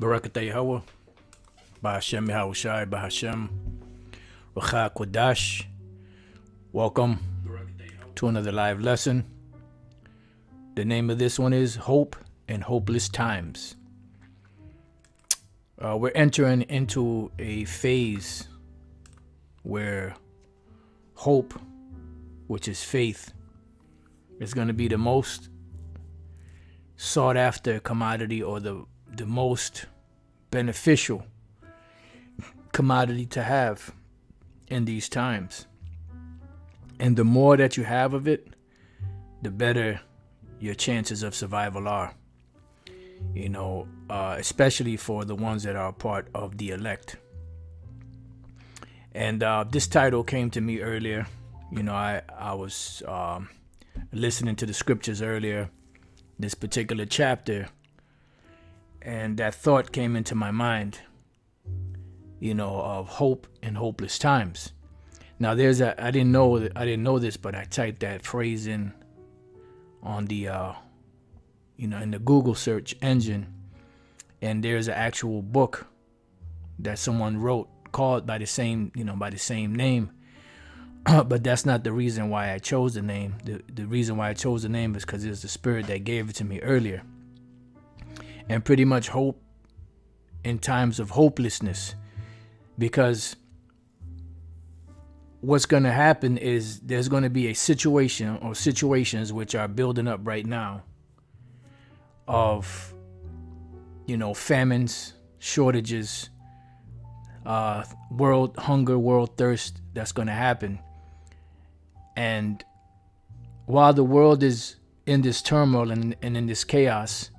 Barakatah Yahweh, Bahashem Yahushai, Bahashem Racha Kodash. Welcome to another live lesson. The name of this one is Hope in Hopeless Times. We're entering into a phase where hope, which is faith, is going to be the most sought after commodity, or the most beneficial commodity to have in these times. And the more that you have of it, the better your chances of survival are. Especially for the ones that are part of the elect. And this title came to me earlier. I was listening to the scriptures earlier, this particular chapter, and that thought came into my mind, of hope in hopeless times. Now I didn't know this, but I typed that phrase in on the in the Google search engine, and there's an actual book that someone wrote called by the same name. But that's not the reason why I chose the name. The reason why I chose the name is because it's the Spirit that gave it to me earlier. And pretty much hope in times of hopelessness. Because what's going to happen is there's going to be a situation or situations which are building up right now of, famines, shortages, world hunger, world thirst that's going to happen. And while the world is in this turmoil and in this chaos,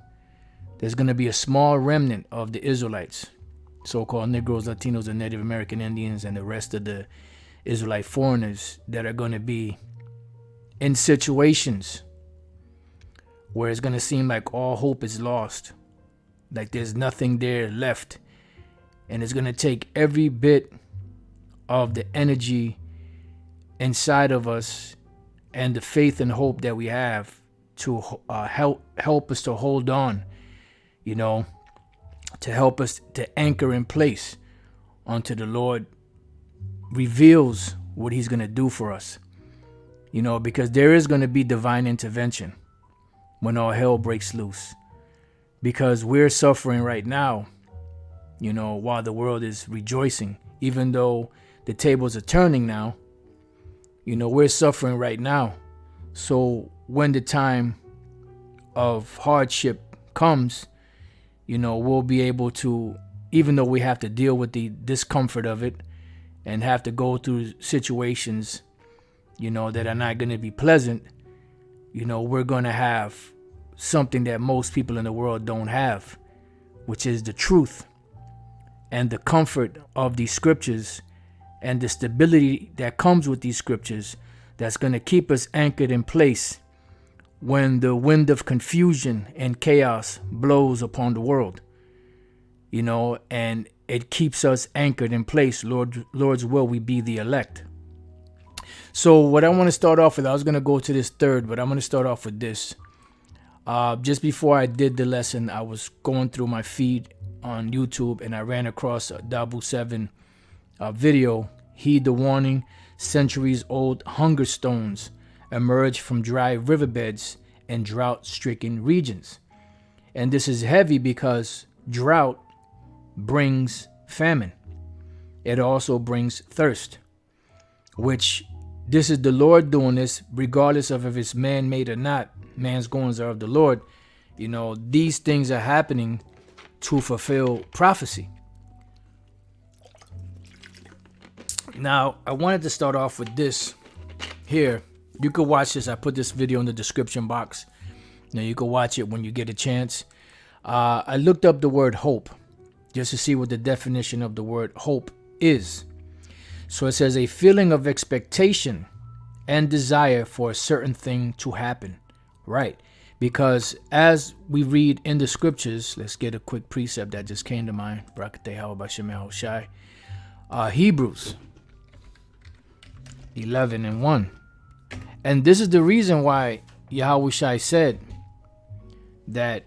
there's going to be a small remnant of the Israelites, so-called Negroes, Latinos, and Native American Indians, and the rest of the Israelite foreigners that are going to be in situations where it's going to seem like all hope is lost, like there's nothing there left. And it's going to take every bit of the energy inside of us and the faith and hope that we have to help us to hold on, to help us to anchor in place until the Lord reveals what he's going to do for us. Because there is going to be divine intervention when all hell breaks loose. Because we're suffering right now, while the world is rejoicing, even though the tables are turning now, we're suffering right now. So when the time of hardship comes, we'll be able to, even though we have to deal with the discomfort of it and have to go through situations, that are not going to be pleasant, we're going to have something that most people in the world don't have, which is the truth and the comfort of these scriptures and the stability that comes with these scriptures that's going to keep us anchored in place when the wind of confusion and chaos blows upon the world, and it keeps us anchored in place. Lord's will, we be the elect. So what I want to start off with, I was going to go to this third, but I'm going to start off with this. Just before I did the lesson, I was going through my feed on YouTube and I ran across a Dabu 7 video. Heed the warning, centuries old hunger stones emerge from dry riverbeds and drought-stricken regions. And this is heavy because drought brings famine. It also brings thirst, which this is the Lord doing this regardless of if it's man-made or not. Man's goings are of the Lord. These things are happening to fulfill prophecy. Now, I wanted to start off with this here. You could watch this. I put this video in the description box. Now, you can watch it when you get a chance. I looked up the word hope just to see what the definition of the word hope is. So it says a feeling of expectation and desire for a certain thing to happen. Right. Because as we read in the scriptures, let's get a quick precept that just came to mind. Hebrews 11:1. And this is the reason why Yahushua said that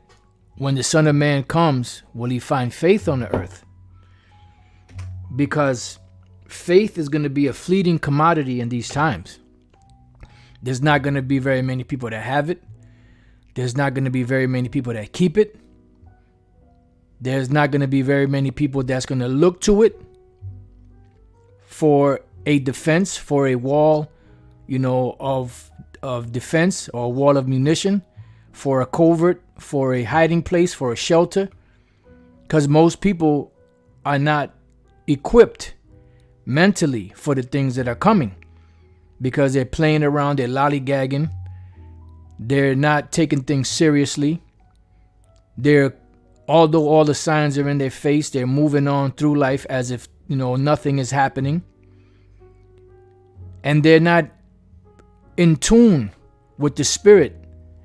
when the Son of Man comes, will he find faith on the earth? Because faith is going to be a fleeting commodity in these times. There's not going to be very many people that have it. There's not going to be very many people that keep it. There's not going to be very many people that's going to look to it for a defense, for a wall, of defense, or a wall of munition, for a covert, for a hiding place, for a shelter. Because most people are not equipped mentally for the things that are coming, because they're playing around, they're lollygagging, they're not taking things seriously. Although all the signs are in their face, they're moving on through life as if nothing is happening, and they're not in tune with the spirit,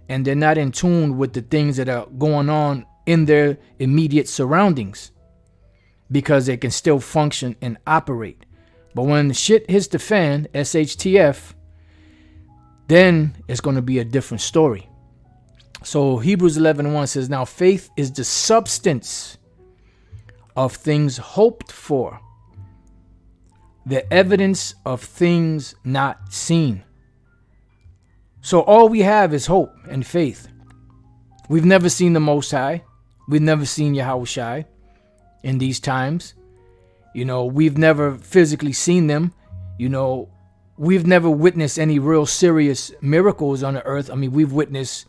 and they're not in tune with the things that are going on in their immediate surroundings, because they can still function and operate. But when the shit hits the fan, SHTF, then it's going to be a different story. So Hebrews 11:1 says, now faith is the substance of things hoped for, the evidence of things not seen. So all we have is hope and faith. We've never seen the Most High. We've never seen Yahushua in these times. We've never physically seen them. We've never witnessed any real serious miracles on the earth. I mean, we've witnessed,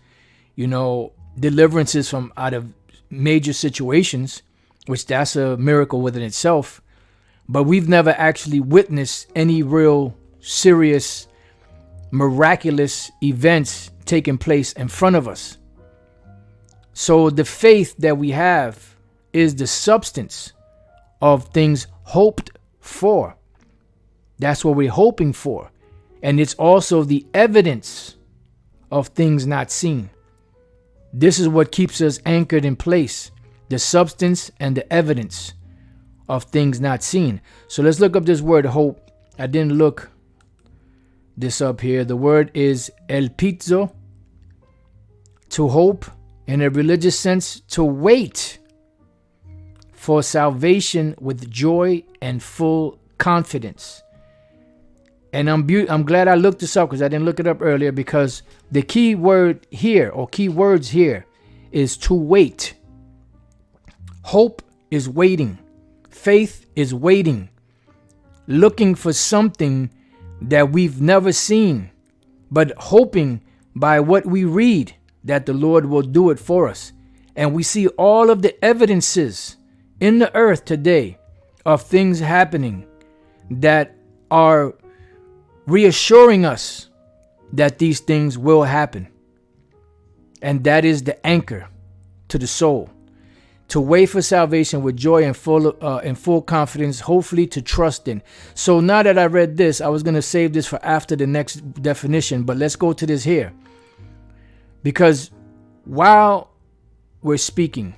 deliverances from out of major situations, which that's a miracle within itself. But we've never actually witnessed any real serious, miraculous events taking place in front of us. So the faith that we have is the substance of things hoped for. That's what we're hoping for. And it's also the evidence of things not seen. This is what keeps us anchored in place, the substance and the evidence of things not seen. So let's look up this word hope. I didn't look this up here. The word is elpizo, to hope, in a religious sense, to wait for salvation with joy and full confidence. And I'm glad I looked this up, because I didn't look it up earlier, because the key word here, or key words here, is to wait. Hope is waiting. Faith is waiting. Looking for something that we've never seen, but hoping by what we read that the Lord will do it for us. And we see all of the evidences in the earth today of things happening that are reassuring us that these things will happen. And that is the anchor to the soul. To wait for salvation with joy and full confidence, hopefully to trust in. So now that I read this, I was going to save this for after the next definition, but let's go to this here. Because while we're speaking,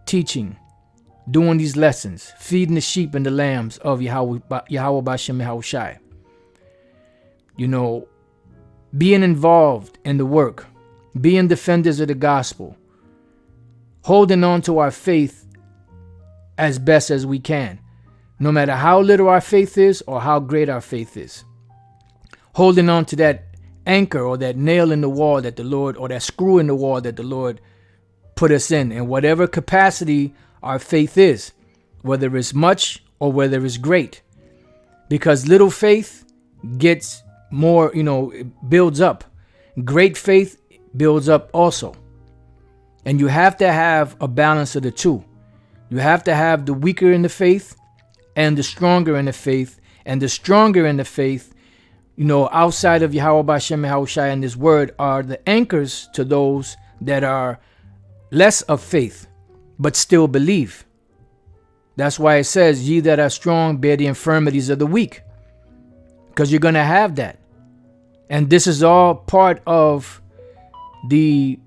teaching, doing these lessons, feeding the sheep and the lambs of Yahweh Bashem Yahushai, being involved in the work, being defenders of the gospel, holding on to our faith as best as we can, no matter how little our faith is or how great our faith is. Holding on to that anchor or that nail in the wall that the Lord, or that screw in the wall that the Lord put us in whatever capacity our faith is, whether it's much or whether it's great. Because little faith gets more, it builds up. Great faith builds up also. And you have to have a balance of the two. You have to have the weaker in the faith and the stronger in the faith. And the stronger in the faith, outside of Yahweh Bashem Yahushai and this word, are the anchors to those that are less of faith, but still believe. That's why it says, ye that are strong bear the infirmities of the weak. Because you're going to have that. And this is all part of the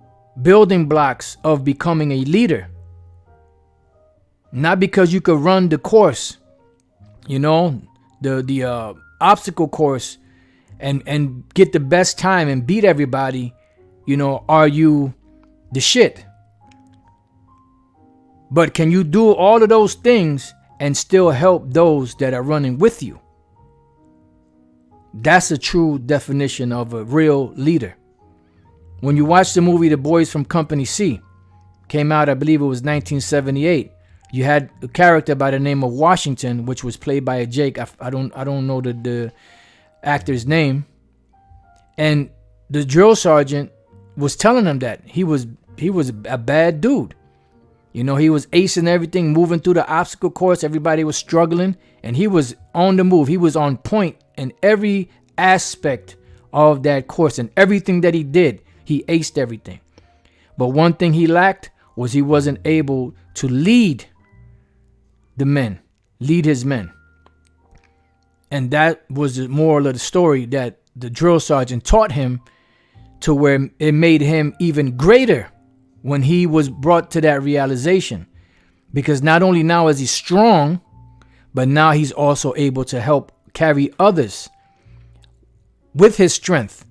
building blocks of becoming a leader. Not because you could run the course, the obstacle course and get the best time and beat everybody, are you the shit? But can you do all of those things and still help those that are running with you? That's a true definition of a real leader. When you watch the movie The Boys from Company C, came out, I believe it was 1978. You had a character by the name of Washington, which was played by a Jake. I don't know the actor's name. And the drill sergeant was telling him that he was a bad dude. You know, he was acing everything, moving through the obstacle course. Everybody was struggling, and he was on the move. He was on point in every aspect of that course, and everything that he did, he aced everything. But one thing he lacked was he wasn't able to lead his men. And that was the moral of the story, that the drill sergeant taught him, to where it made him even greater when he was brought to that realization. Because not only now is he strong, but now he's also able to help carry others with his strength.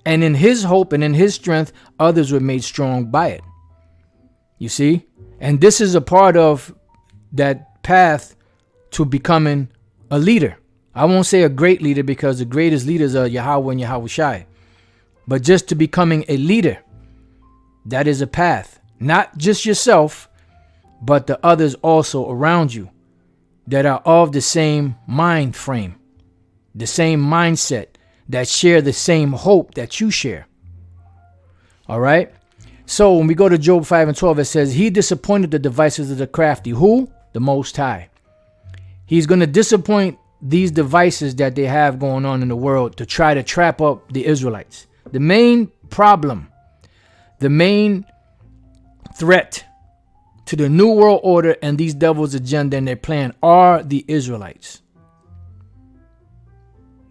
And in his hope and in his strength, others were made strong by it. You see? And this is a part of that path to becoming a leader. I won't say a great leader, because the greatest leaders are Yahweh and Yahweh Shai. But just to becoming a leader, that is a path. Not just yourself, but the others also around you that are of the same mind frame, the same mindset, that share the same hope that you share. All right? So when we go to Job 5:12, it says, he disappointed the devices of the crafty. Who? The Most High. He's going to disappoint these devices that they have going on in the world to try to trap up the Israelites. The main problem, the main threat to the New World Order and these devils' agenda and their plan are the Israelites.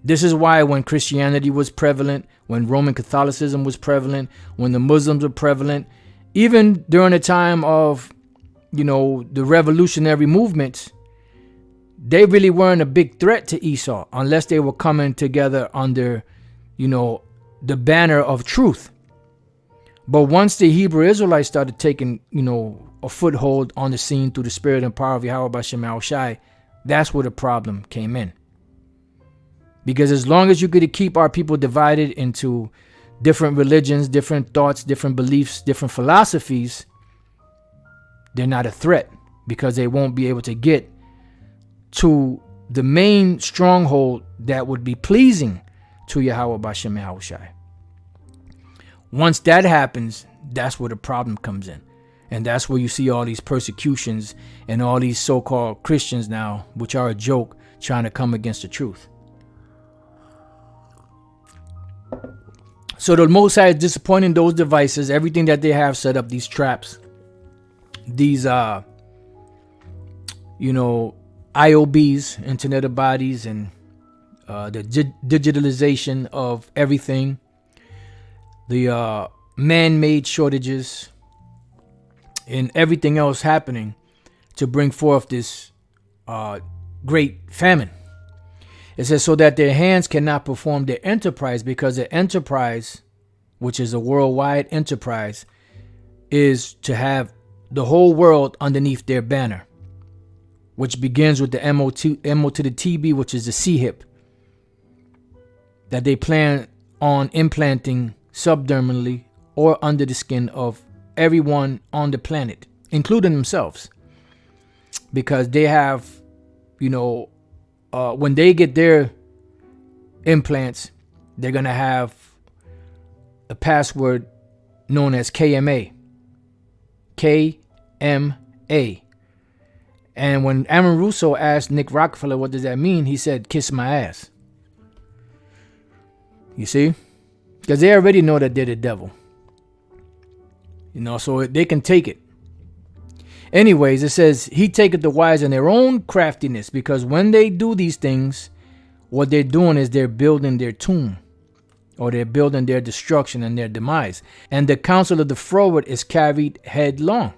This is why when Christianity was prevalent, when Roman Catholicism was prevalent, when the Muslims were prevalent, even during the time of, the revolutionary movements, they really weren't a big threat to Esau unless they were coming together under, the banner of truth. But once the Hebrew Israelites started taking, a foothold on the scene through the spirit and power of Yahweh Bashem Yahushai, that's where the problem came in. Because as long as you could keep our people divided into different religions, different thoughts, different beliefs, different philosophies, they're not a threat, because they won't be able to get to the main stronghold that would be pleasing to Yahweh Bashem Yahushai. Once that happens, that's where the problem comes in. And that's where you see all these persecutions and all these so-called Christians now, which are a joke, trying to come against the truth. So the Most High is disappointing those devices, everything that they have set up, these traps, these, IOBs, Internet of Bodies, and the digitalization of everything, the man-made shortages, and everything else happening to bring forth this great famine. It says, so that their hands cannot perform their enterprise, because the enterprise, which is a worldwide enterprise, is to have the whole world underneath their banner, which begins with the MO to the TB, which is the C-hip, that they plan on implanting subdermally or under the skin of everyone on the planet, including themselves. Because they have, when they get their implants, they're going to have a password known as KMA. KMA. And when Aaron Russo asked Nick Rockefeller, what does that mean? He said, kiss my ass. You see? Because they already know that they're the devil. So they can take it. Anyways, it says, he taketh the wise in their own craftiness, because when they do these things, what they're doing is they're building their tomb, or they're building their destruction and their demise. And the counsel of the froward is carried headlong.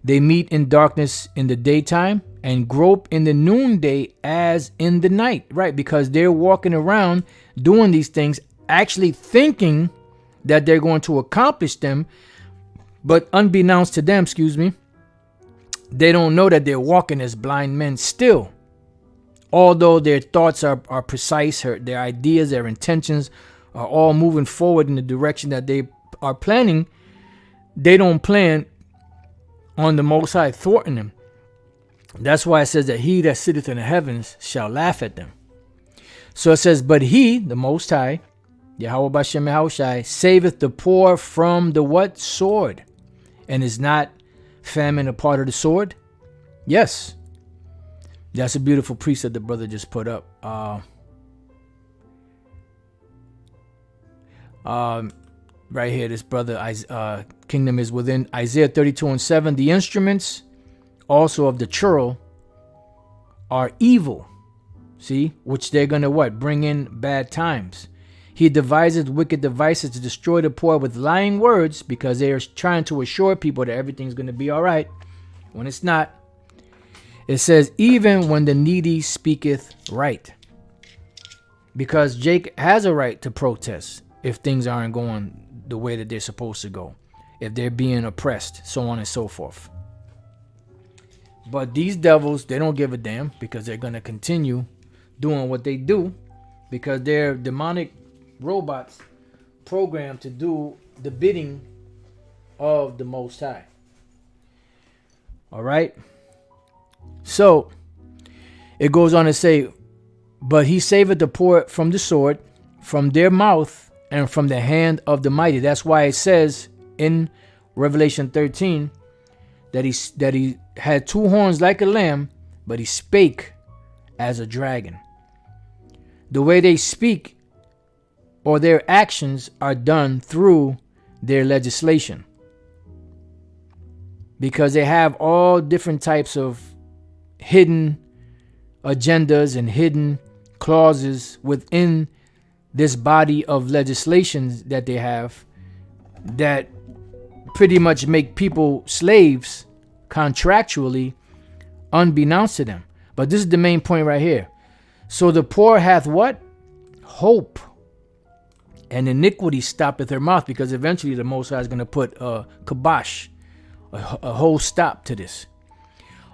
They meet in darkness in the daytime and grope in the noonday as in the night. Right, because they're walking around doing these things, actually thinking that they're going to accomplish them, but unbeknownst to them, they don't know that they're walking as blind men still. Although their thoughts are precise, their ideas, their intentions are all moving forward in the direction that they are planning, they don't plan on the Most High thwarting them. That's why it says that he that sitteth in the heavens shall laugh at them. So it says, but he, the Most High, Yahweh Bashem Yahushai, saveth the poor from the what? Sword. And is not famine a part of the sword? Yes. That's a beautiful precept the brother just put up. Right here, this brother, kingdom is within. Isaiah 32:7. The instruments also of the churl are evil. See, which they're going to what? Bring in bad times. He devises wicked devices to destroy the poor with lying words, because they are trying to assure people that everything's going to be all right when it's not. It says, even when the needy speaketh right. Because Jake has a right to protest if things aren't going the way that they're supposed to go, if they're being oppressed, so on and so forth. But these devils, they don't give a damn, because they're going to continue doing what they do, because they're demonic robots programmed to do the bidding of the Most High. All right. So it goes on to say, but he saveth the poor from the sword, from their mouth, and from the hand of the mighty. That's why it says in Revelation 13 that he had two horns like a lamb, but he spake as a dragon. The way they speak or their actions are done through their legislation, because they have all different types of hidden agendas and hidden clauses within this body of legislations that they have, that pretty much make people slaves contractually, unbeknownst to them. But this is the main point right here. So the poor hath what? Hope. And iniquity stoppeth her mouth, because eventually the Most High is going to put a kibosh, a whole stop to this.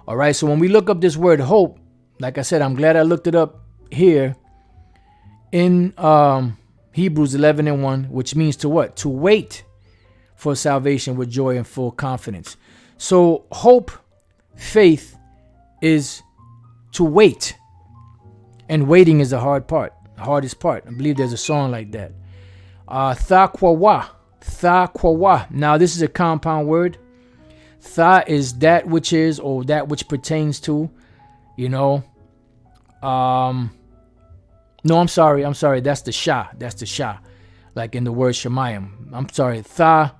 All right, so when we look up this word hope, like I said, I'm glad I looked it up here in Hebrews 11:1, which means to what? To wait for salvation with joy and full confidence. So hope, faith is to wait. And waiting is the hard part, the hardest part. I believe there's a song like that. Thakwawa. Now this is a compound word. Tha is that which is, or that which pertains to, you know. No, I'm sorry. That's the Shah. Like in the word Shemayim. I'm sorry. Tha.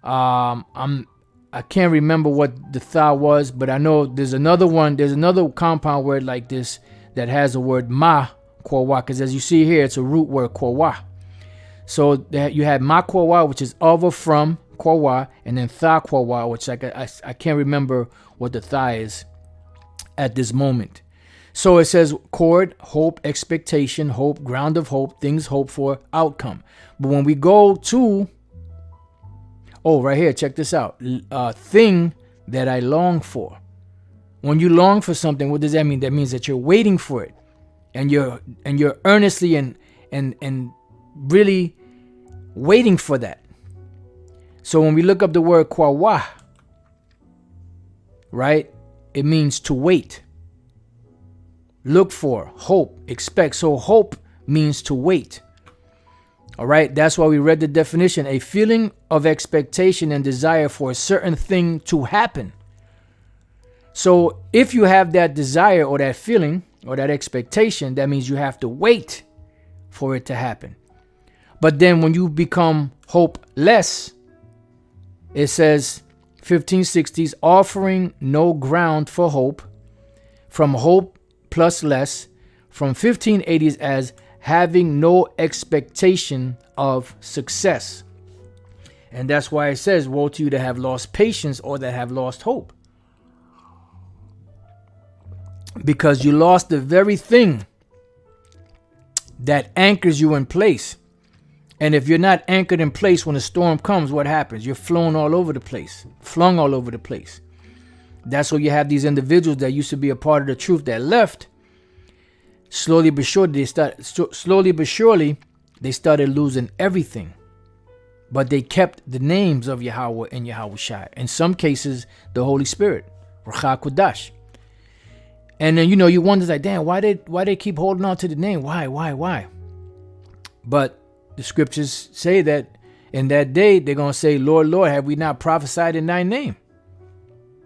I can't remember what the Tha was, but I know there's another one. There's another compound word like this that has the word ma kwawa, because as you see here, it's a root word kwawa. So that you have ma kwawa, which is of or from kwawa, and then tha kwawa, which I can't remember what the tha is at this moment. So it says chord, hope, expectation, hope, ground of hope, things hoped for, outcome. But when we go to, right here, check this out, thing that I long for. When you long for something, what does that mean? That means that you're waiting for it, and you're earnestly and really waiting for that. So when we look up the word kwawa, right, it means to wait, look for, hope, expect. So hope means to wait. All right, that's why we read the definition: a feeling of expectation and desire for a certain thing to happen. So if you have that desire or that feeling or that expectation, that means you have to wait for it to happen. But then when you become hopeless, it says 1560s, offering no ground for hope, from hope plus less, from 1580s as having no expectation of success. And that's why it says, woe to you that have lost patience or that have lost hope. Because you lost the very thing that anchors you in place. And if you're not anchored in place when a storm comes, what happens? You're flung all over the place. That's why you have these individuals that used to be a part of the truth that left. Slowly but surely, they started losing everything. But they kept the names of Yahweh and Yahushua. In some cases, the Holy Spirit, Ruach HaKodesh. And then, you wonder, like, damn, why they keep holding on to the name? Why? But the scriptures say that in that day, they're going to say, Lord, Lord, have we not prophesied in thy name?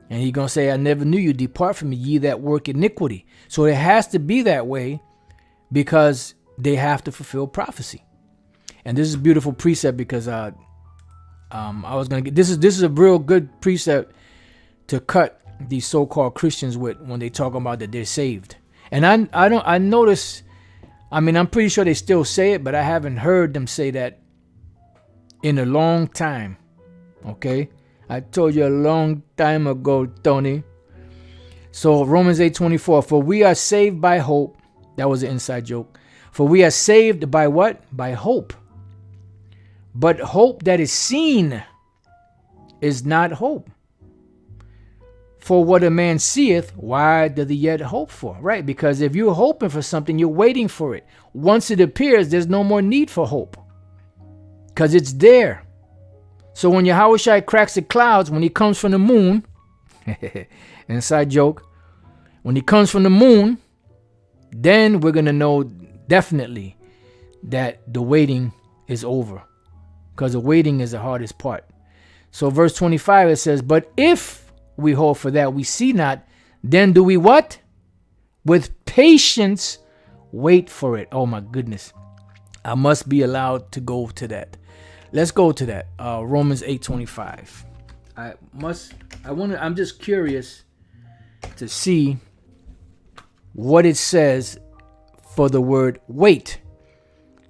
And he's going to say, I never knew you. Depart from me, ye that work iniquity. So it has to be that way because they have to fulfill prophecy. And this is a beautiful precept because I was going to get, this is a real good precept to cut these so-called Christians with when they talk about that they're saved. And I notice, I'm pretty sure they still say it, but I haven't heard them say that in a long time. Okay? I told you a long time ago, Tony. So Romans 8:24, for we are saved by hope. That was an inside joke. For we are saved by what? By hope. But hope that is seen is not hope. For what a man seeth, why doth he yet hope for? Right? Because if you're hoping for something, you're waiting for it. Once it appears, there's no more need for hope. Because it's there. So when Yahushua cracks the clouds, when he comes from the moon, inside joke, when he comes from the moon, then we're going to know definitely that the waiting is over. Because the waiting is the hardest part. So verse 25, it says, but if we hope for that we see not, then do we what? With patience wait for it. Oh my goodness. I must be allowed to go to that. Let's go to that. Romans 8:25. I'm just curious to see what it says for the word wait.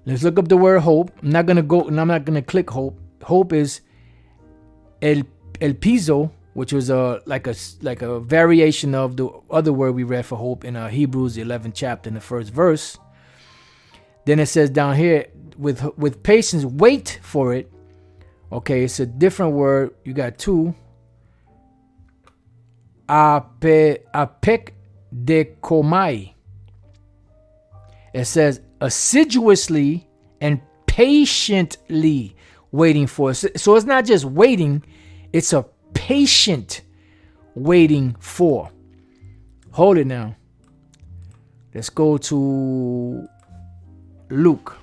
Let's look up the word hope. I'm not gonna click hope. Hope is el piso, which was like a variation of the other word we read for hope in Hebrews 11th chapter in the first verse. Then it says down here, with patience wait for it. Okay, it's a different word. You got two. Apek dekomai. It says assiduously and patiently waiting for it. So it's not just waiting, it's a patient waiting for. Hold it now. Let's go to Luke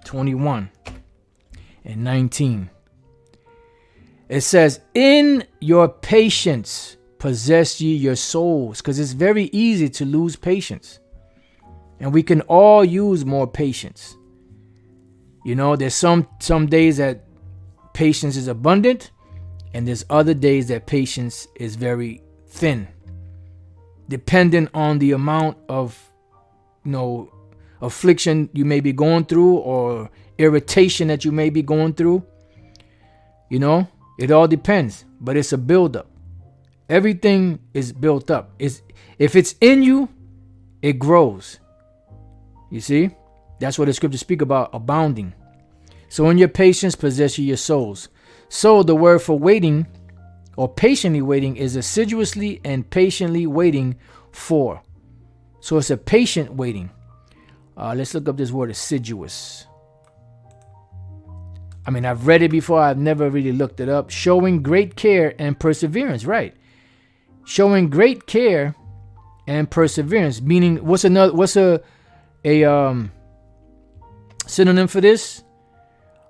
21 and 19. It says, in your patience possess ye your souls, because it's very easy to lose patience. And we can all use more patience. There's some days that patience is abundant, and there's other days that patience is very thin, depending on the amount of affliction you may be going through or irritation that you may be going through. It all depends, but it's a buildup. Everything is built up. If it's in you, it grows. You see? That's what the scriptures speak about, abounding. So in your patience possess ye your souls. So the word for waiting or patiently waiting is assiduously and patiently waiting for. So it's a patient waiting. Let's look up this word assiduous. I've read it before. I've never really looked it up. Showing great care and perseverance, right? Showing great care and perseverance. Meaning, what's a synonym for this?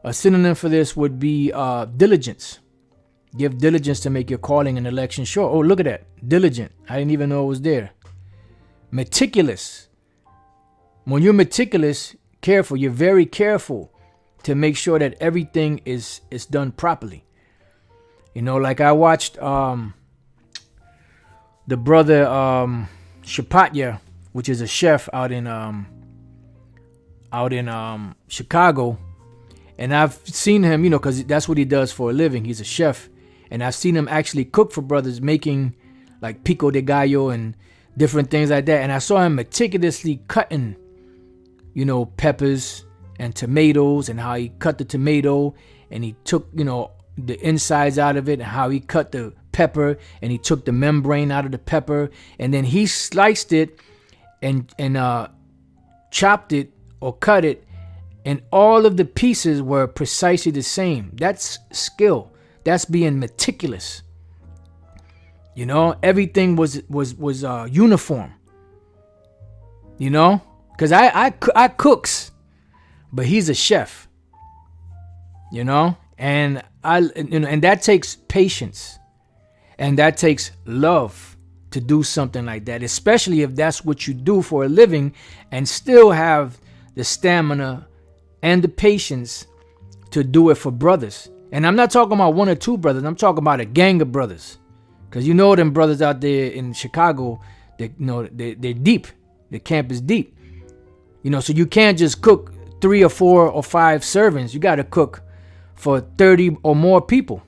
A synonym for this would be diligence. Give diligence to make your calling and election sure. Oh, look at that. Diligent. I didn't even know it was there. Meticulous. When you're meticulous, careful, you're very careful to make sure that everything is done properly. Like I watched the brother Shapatya, which is a chef out in Chicago, and I've seen him, because that's what he does for a living. He's a chef, and I've seen him actually cook for brothers, making like pico de gallo and different things like that. And I saw him meticulously cutting, peppers and tomatoes, and how he cut the tomato and he took, the insides out of it, and how he cut the pepper, and he took the membrane out of the pepper, and then he sliced it and chopped it or cut it, and all of the pieces were precisely the same. That's skill. That's being meticulous. You know, everything was uniform. You know, because I cooks, but he's a chef. You know, and and that takes patience, and that takes love to do something like that, especially if that's what you do for a living, and still have the stamina and the patience to do it for brothers. And I'm not talking about one or two brothers. I'm talking about a gang of brothers, because you know them brothers out there in Chicago, they're deep. The camp is deep. You know, so you can't just cook 3 or 4 or 5 servants. You got to cook for 30 or more people.